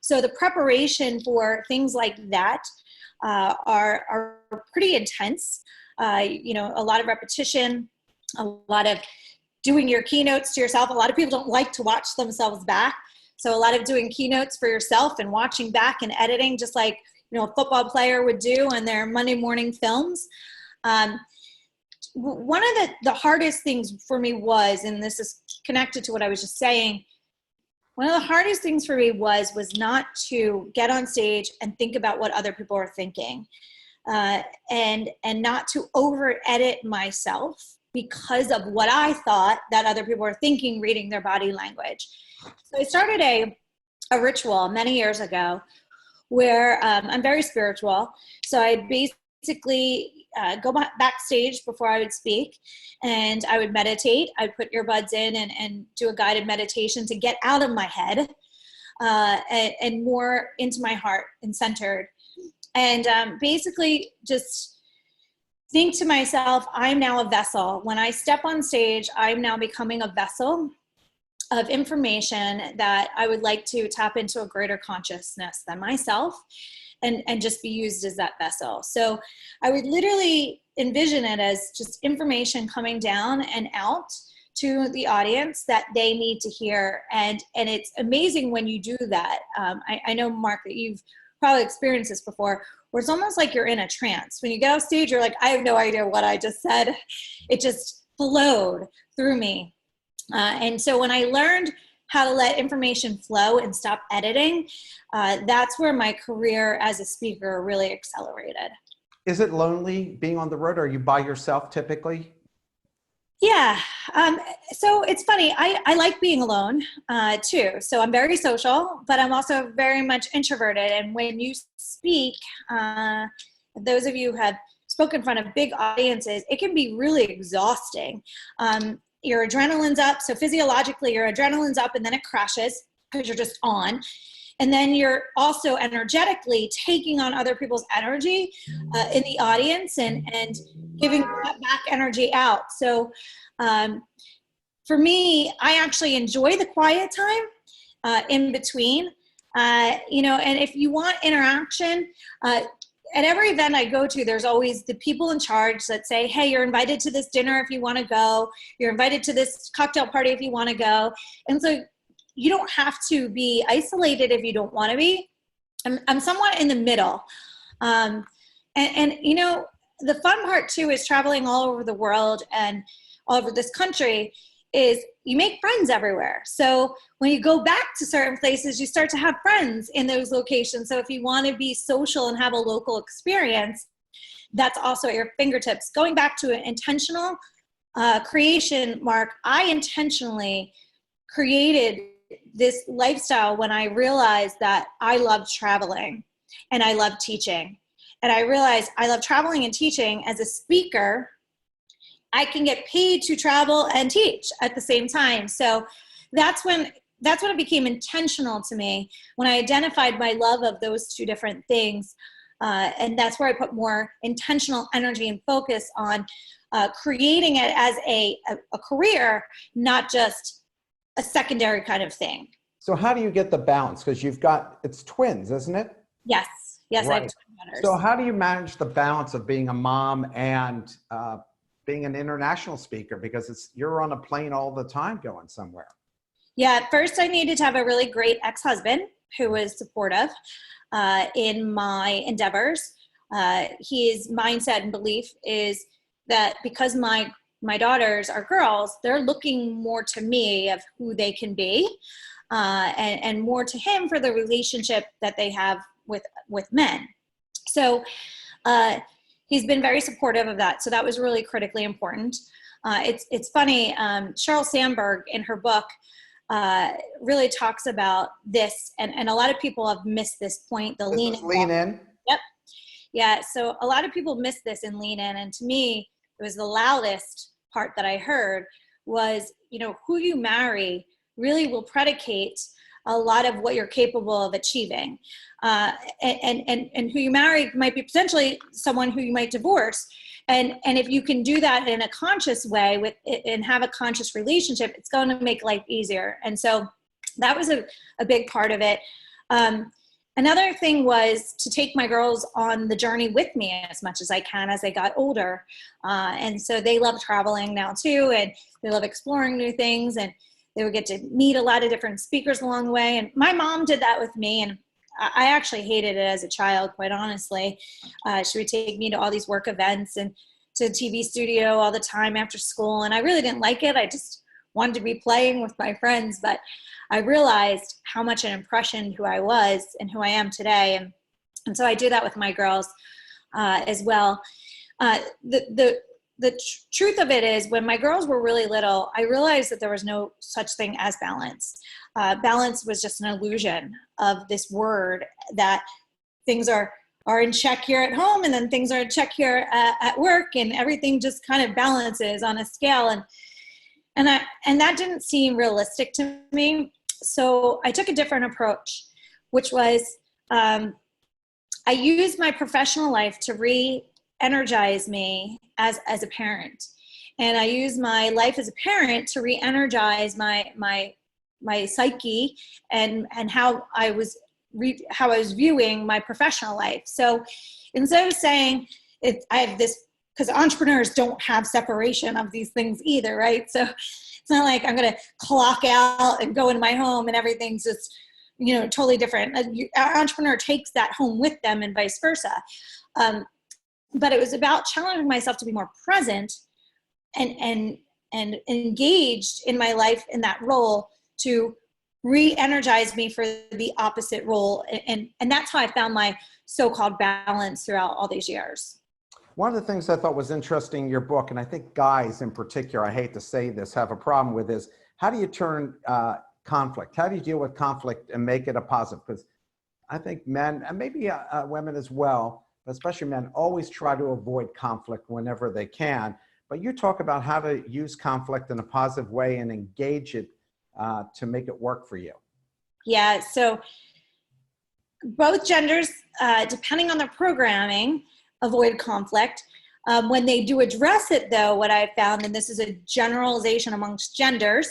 So the preparation for things like that are pretty intense. A lot of repetition, a lot of doing your keynotes to yourself. A lot of people don't like to watch themselves back. So a lot of doing keynotes for yourself and watching back and editing, just like a football player would do on their Monday morning films. One of the hardest things for me was, and this is connected to what I was just saying, one of the hardest things for me was not to get on stage and think about what other people are thinking, and not to over edit myself because of what I thought that other people were thinking, reading their body language. So I started a a ritual many years ago where I'm very spiritual. So I'd basically go backstage before I would speak, and I would meditate. I'd put earbuds in and do a guided meditation to get out of my head and more into my heart and centered. And basically just think to myself, I'm now a vessel. When I step on stage, I'm now becoming a vessel of information that I would like to tap into a greater consciousness than myself and just be used as that vessel. So I would literally envision it as just information coming down and out to the audience that they need to hear. And it's amazing when you do that. I know, Mark, that you've probably experienced this before, where it's almost like you're in a trance. When you get off stage, you're like, I have no idea what I just said. It just flowed through me. And so when I learned how to let information flow and stop editing, that's where my career as a speaker really accelerated. Is it lonely being on the road? Are you by yourself typically? Yeah. So it's funny. I like being alone too. So I'm very social, but I'm also very much introverted. And when you speak, those of you who have spoken in front of big audiences, it can be really exhausting. Your adrenaline's up. So physiologically, your adrenaline's up and then it crashes because you're just on. And then you're also energetically taking on other people's energy in the audience and giving that back energy out. So for me, I actually enjoy the quiet time in between. And if you want interaction, at every event I go to, there's always the people in charge that say, hey, you're invited to this dinner if you want to go. You're invited to this cocktail party if you want to go. And so you don't have to be isolated if you don't want to be. I'm somewhat in the middle. And the fun part too is traveling all over the world and all over this country is you make friends everywhere. So when you go back to certain places, you start to have friends in those locations. So if you want to be social and have a local experience, that's also at your fingertips. Going back to an intentional creation, Mark, I intentionally created this lifestyle when I realized that I love traveling and I love teaching. And I realized I love traveling and teaching. As a speaker, I can get paid to travel and teach at the same time. So that's when it became intentional to me, when I identified my love of those two different things. And that's where I put more intentional energy and focus on creating it as a career, not just a secondary kind of thing. So how do you get the balance? Because it's twins, isn't it? Yes, right. I have twin daughters. So how do you manage the balance of being a mom and being an international speaker? Because you're on a plane all the time going somewhere. Yeah, at first I needed to have a really great ex-husband who was supportive in my endeavors. His mindset and belief is that because my daughters are girls, they're looking more to me of who they can be and more to him for the relationship that they have with men. So he's been very supportive of that. So that was really critically important. It's funny, Sheryl Sandberg in her book really talks about this, and a lot of people have missed this point, the lean in. Yep. Yeah, so a lot of people miss this in lean in, and to me, it was the loudest part that I heard was, who you marry really will predicate a lot of what you're capable of achieving. And who you marry might be potentially someone who you might divorce. And if you can do that in a conscious way and have a conscious relationship, it's going to make life easier. And so that was a big part of it. Another thing was to take my girls on the journey with me as much as I can as they got older. And so they love traveling now too, and they love exploring new things, and they would get to meet a lot of different speakers along the way. And my mom did that with me, and I actually hated it as a child, quite honestly. She would take me to all these work events and to the TV studio all the time after school, and I really didn't like it. I just wanted to be playing with my friends, but I realized how much an impression who I was and who I am today. And so I do that with my girls as well. The truth of it is, when my girls were really little, I realized that there was no such thing as balance. balance was just an illusion of this word, that things are in check here at home, and then things are in check here at work, and everything just kind of balances on a scale. And that didn't seem realistic to me. So I took a different approach, which was I used my professional life to re-energize me as a parent. And I used my life as a parent to re-energize my psyche and how I was viewing my professional life. So instead of saying I have this, because entrepreneurs don't have separation of these things either, right? So it's not like I'm going to clock out and go into my home and everything's just, totally different. An entrepreneur takes that home with them and vice versa. But it was about challenging myself to be more present and engaged in my life in that role to re-energize me for the opposite role. And that's how I found my so-called balance throughout all these years. One of the things I thought was interesting in your book, and I think guys in particular, I hate to say this, have a problem with, is how do you turn conflict? How do you deal with conflict and make it a positive? Because I think men, and maybe women as well, but especially men, always try to avoid conflict whenever they can. But you talk about how to use conflict in a positive way and engage it to make it work for you. Yeah, so both genders, depending on their programming, avoid conflict. When they do address it, though, what I found, and this is a generalization amongst genders,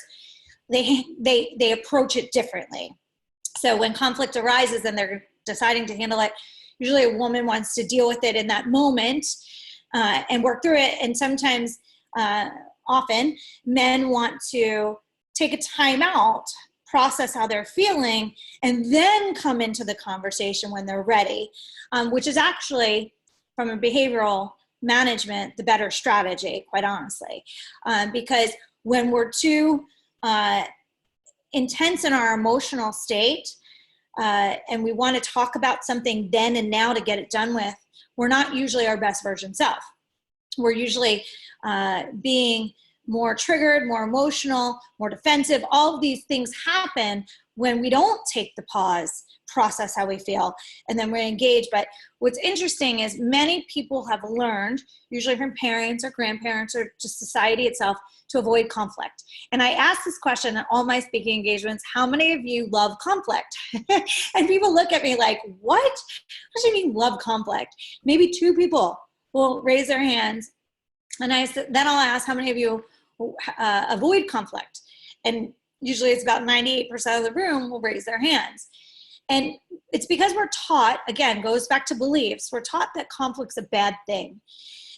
they approach it differently. So when conflict arises and they're deciding to handle it, usually a woman wants to deal with it in that moment and work through it. And sometimes, often, men want to take a time out, process how they're feeling, and then come into the conversation when they're ready, which is actually, from a behavioral management, the better strategy, quite honestly. Because when we're too intense in our emotional state and we want to talk about something then and now to get it done with, we're not usually our best version self. We're usually being more triggered, more emotional, more defensive. All of these things happen when we don't take the pause, process how we feel, and then we're engaged. But what's interesting is many people have learned, usually from parents or grandparents or just society itself, to avoid conflict. And I ask this question at all my speaking engagements: how many of you love conflict? And people look at me like, what? What do you mean love conflict? Maybe 2 people will raise their hands. And then I'll ask, how many of you avoid conflict? And usually it's about 98% of the room will raise their hands. And it's because we're taught, again, goes back to beliefs, we're taught that conflict's a bad thing.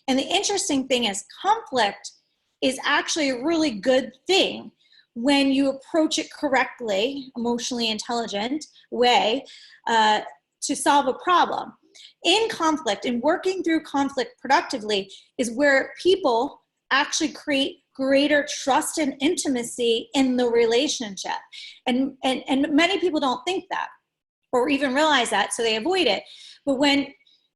And the interesting thing is conflict is actually a really good thing when you approach it correctly, emotionally intelligent way to solve a problem. In conflict, and working through conflict productively, is where people actually create greater trust and intimacy in the relationship. And many people don't think that or even realize that, so they avoid it. But when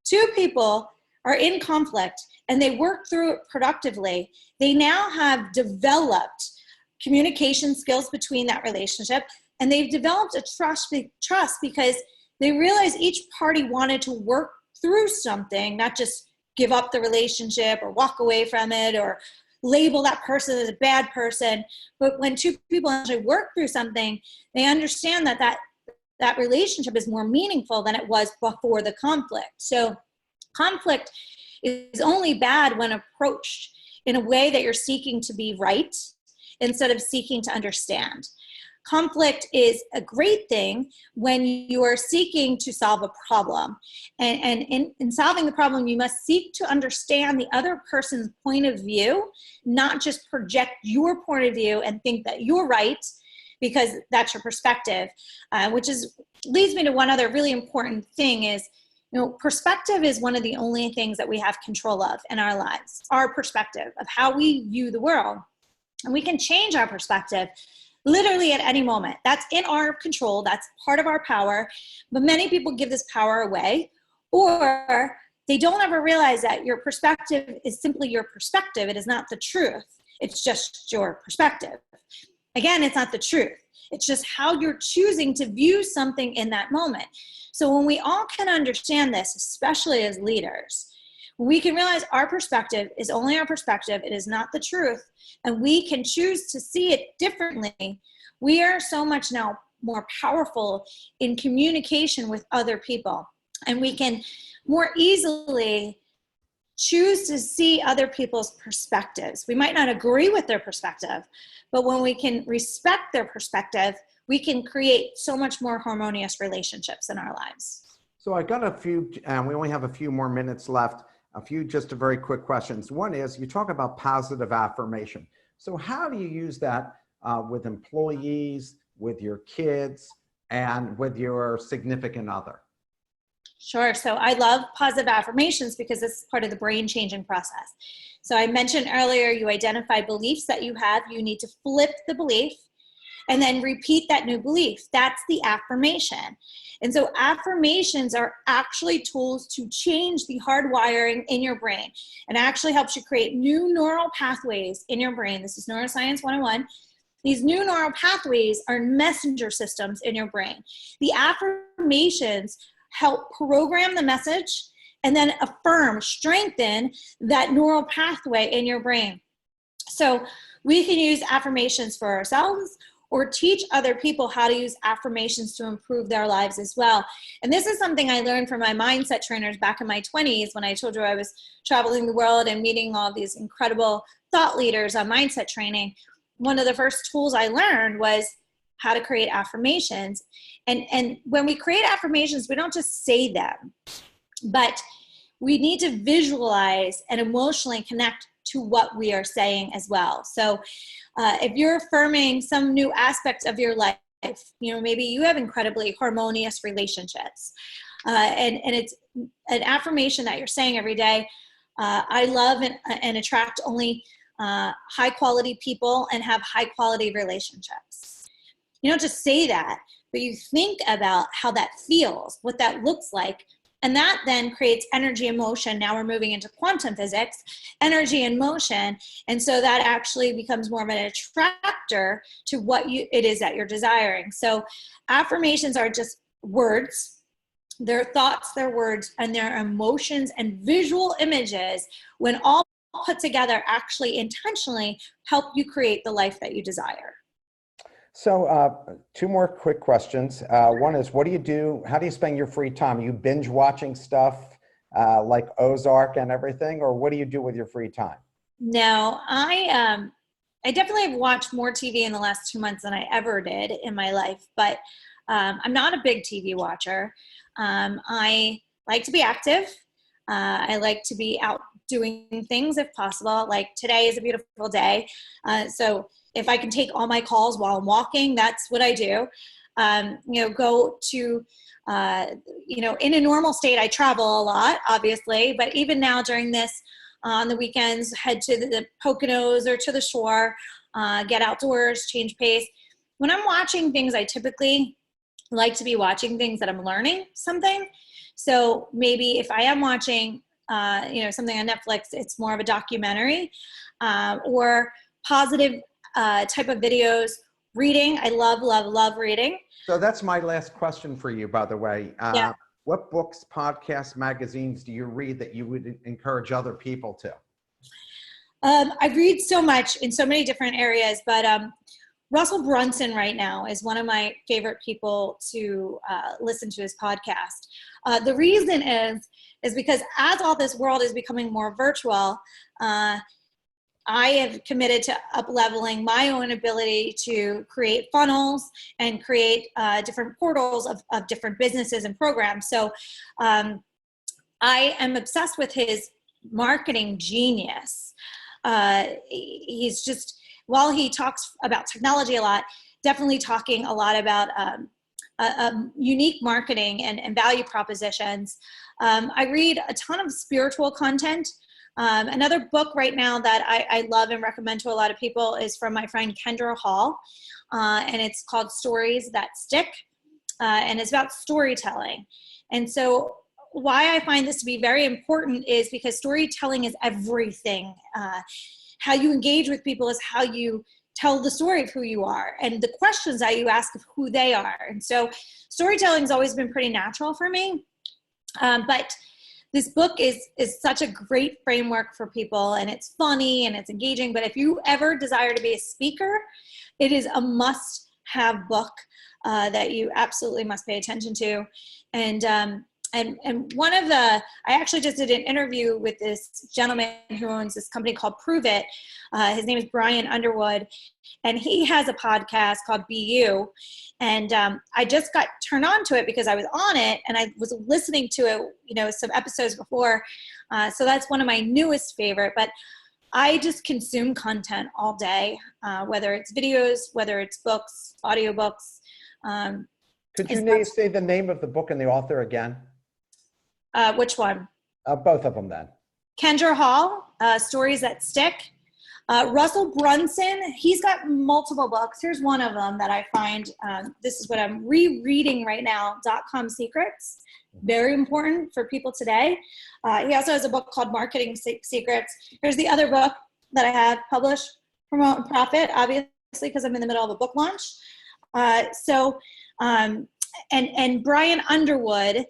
2 people are in conflict and they work through it productively, they now have developed communication skills between that relationship, and they've developed a trust because they realize each party wanted to work through something, not just give up the relationship or walk away from it or label that person as a bad person. But when 2 people actually work through something, they understand that relationship is more meaningful than it was before the conflict. So conflict is only bad when approached in a way that you're seeking to be right instead of seeking to understand. Conflict is a great thing when you are seeking to solve a problem. And in solving the problem, you must seek to understand the other person's point of view, not just project your point of view and think that you're right because that's your perspective, which leads me to one other really important thing is, perspective is one of the only things that we have control of in our lives, our perspective of how we view the world. And we can change our perspective literally at any moment. That's in our control. That's part of our power. But many people give this power away, or they don't ever realize that your perspective is simply your perspective. It is not the truth. It's just your perspective. Again, it's not the truth. It's just how you're choosing to view something in that moment. So when we all can understand this, especially as leaders, we can realize our perspective is only our perspective. It is not the truth. And we can choose to see it differently. We are so much now more powerful in communication with other people. And we can more easily choose to see other people's perspectives. We might not agree with their perspective, but when we can respect their perspective, we can create so much more harmonious relationships in our lives. So I got a few, we only have a few more minutes left, a few just very quick questions. One is, you talk about positive affirmation. So how do you use that with employees, with your kids, and with your significant other? Sure. So I love positive affirmations because this is part of the brain changing process. So I mentioned earlier, you identify beliefs that you have. You need to flip the belief and then repeat that new belief. That's the affirmation. And so affirmations are actually tools to change the hardwiring in your brain, and actually helps you create new neural pathways in your brain. This is Neuroscience 101. These new neural pathways are messenger systems in your brain. The affirmations help program the message and then affirm, strengthen that neural pathway in your brain. So we can use affirmations for ourselves or teach other people how to use affirmations to improve their lives as well. And this is something I learned from my mindset trainers back in my 20s when I told you I was traveling the world and meeting all these incredible thought leaders on mindset training. One of the first tools I learned was how to create affirmations. And when we create affirmations, we don't just say them, but we need to visualize and emotionally connect to what we are saying as well. So if you're affirming some new aspect of your life, maybe you have incredibly harmonious relationships, and it's an affirmation that you're saying every day. I love and attract only high quality people and have high quality relationships. You don't just say that, but you think about how that feels, what that looks like, and that then creates energy and motion. Now we're moving into quantum physics, energy and motion, and so that actually becomes more of an attractor to what it is that you're desiring. So affirmations are just words. They're thoughts, they're words, and they're emotions and visual images, when all put together, actually intentionally help you create the life that you desire. So two more quick questions. One is, what do you do? How do you spend your free time? Are you binge watching stuff like Ozark and everything, or what do you do with your free time? No, I definitely have watched more TV in the last 2 months than I ever did in my life, but I'm not a big TV watcher. I like to be active. I like to be out doing things if possible. Like today is a beautiful day. So if I can take all my calls while I'm walking, that's what I do. Go to, in a normal state, I travel a lot, obviously, but even now during this, on the weekends, head to the Poconos or to the shore, get outdoors, change pace. When I'm watching things, I typically like to be watching things that I'm learning something. So maybe if I am watching, something on Netflix, it's more of a documentary or positive type of videos. Reading, I love reading. So that's my last question for you, by the way. Yeah. What books, podcasts, magazines do you read that you would encourage other people to? I read so much in so many different areas, but Russell Brunson right now is one of my favorite people to listen to his podcast. The reason is because as all this world is becoming more virtual, I have committed to up-leveling my own ability to create funnels and create different portals of different businesses and programs. So I am obsessed with his marketing genius. He's just, while he talks about technology a lot, definitely talking a lot about unique marketing and value propositions. I read a ton of spiritual content. Another book right now that I love and recommend to a lot of people is from my friend Kendra Hall, and it's called Stories That Stick, and it's about storytelling. And so why I find this to be very important is because storytelling is everything. How you engage with people is how you tell the story of who you are and the questions that you ask of who they are. And so storytelling has always been pretty natural for me. But this book is such a great framework for people, and it's funny and it's engaging. But if you ever desire to be a speaker, it is a must-have book that you absolutely must pay attention to. And one of I actually just did an interview with this gentleman who owns this company called Prove It. His name is Brian Underwood, and he has a podcast called Be You. And I just got turned on to it because I was on it, and I was listening to it, some episodes before. So that's one of my newest favorite. But I just consume content all day, whether it's videos, whether it's books, audiobooks. Could you say the name of the book and the author again? Which one? Both of them then. Kendra Hall, Stories That Stick. Russell Brunson, he's got multiple books. Here's one of them that I find. This is what I'm rereading right now, .com Secrets. Very important for people today. He also has a book called Marketing Secrets. Here's the other book that I have, Publish, Promote, and Profit, obviously because I'm in the middle of a book launch. And Brian Underwood,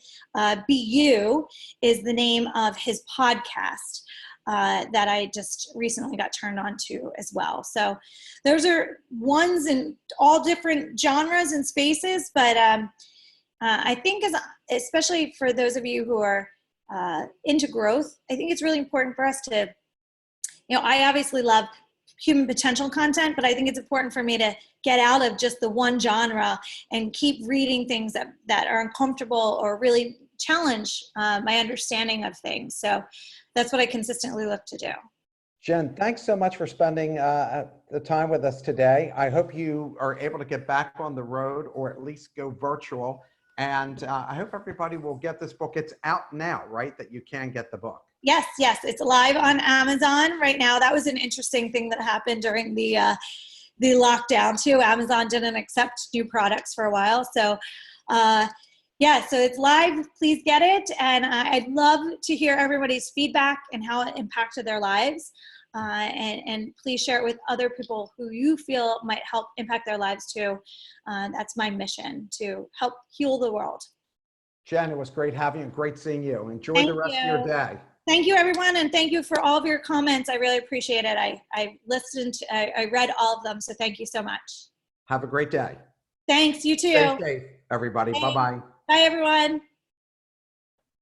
Be You, is the name of his podcast that I just recently got turned on to as well. So those are ones in all different genres and spaces, but I think especially for those of you who are into growth, I think it's really important for us to, I obviously love human potential content, but I think it's important for me to get out of just the one genre and keep reading things that are uncomfortable or really challenge my understanding of things. So that's what I consistently look to do. Jen, thanks so much for spending the time with us today. I hope you are able to get back on the road or at least go virtual. And I hope everybody will get this book. It's out now, right? That you can get the book. Yes, it's live on Amazon right now. That was an interesting thing that happened during the lockdown too. Amazon didn't accept new products for a while. So so it's live. Please get it. And I'd love to hear everybody's feedback and how it impacted their lives. And please share it with other people who you feel might help impact their lives too. That's my mission, to help heal the world. Jen, it was great having you and great seeing you. Enjoy the rest of your day. Thank you, everyone, and thank you for all of your comments. I really appreciate it. I listened, I read all of them, so thank you so much. Have a great day. Thanks, you too. Stay safe, everybody. Thanks. Bye-bye. Bye, everyone.